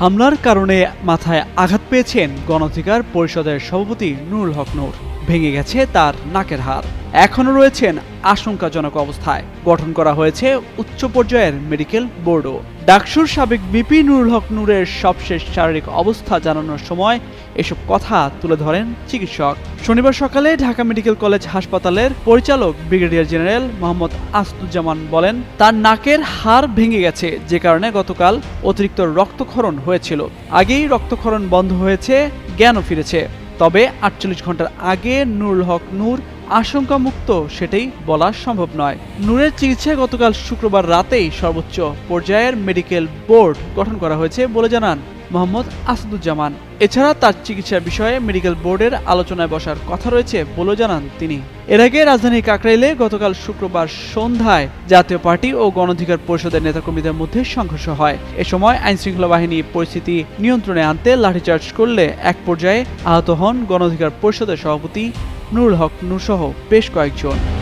হামলার কারণে মাথায় আঘাত পেয়েছেন গণ অধিকার পরিষদের সভাপতি নুরুল হক নূর। ভেঙে গেছে তার নাকের হাড়। এখনও রয়েছেন আশঙ্কাজনক অবস্থায়। গঠন করা হয়েছে উচ্চ পর্যায়ের মেডিকেল বোর্ডও। ডাকসুর সাবেক বিপি নুরুল হক নূরের সবশেষ শারীরিক অবস্থা জানানোর সময় এসব কথা তুলে ধরেন চিকিৎসক। শনিবার সকালে ঢাকা মেডিকেল কলেজ হাসপাতালের পরিচালক ব্রিগেডিয়ার জেনারেল মোহাম্মদ আসাদুজ্জামান বলেন, তার নাকের হাড় ভেঙে গেছে, যে কারণে গতকাল অতিরিক্ত রক্তক্ষরণ হয়েছিল। আগেই রক্তক্ষরণ বন্ধ হয়েছে, জ্ঞানও ফিরেছে। তবে ৪৮ ঘন্টার আগে নুরুল হক নূর আশঙ্কামুক্ত সেটাই বলা সম্ভব নয়। নূরের চিকিৎসায় গতকাল শুক্রবার রাতেই সর্বোচ্চ পর্যায়ের মেডিকেল বোর্ড গঠন করা হয়েছে বলে জানান মোহাম্মদ আসাদুজ্জামান। এছাড়া তার চিকিৎসার বিষয়ে মেডিকেল বোর্ডের আলোচনায় বসার কথা রয়েছে বলে জানান তিনি। এর আগে রাজধানীর কাকরাইলে গতকাল শুক্রবার সন্ধ্যায় জাতীয় পার্টি ও গণ অধিকার পরিষদের নেতাকর্মীদের মধ্যে সংঘর্ষ হয়। এ সময় আইনশৃঙ্খলা বাহিনী পরিস্থিতি নিয়ন্ত্রণে আনতে লাঠিচার্জ করলে এক পর্যায়ে আহত হন গণ অধিকার পরিষদের সভাপতি নুরুল হক নূর সহ বেশ কয়েকজন।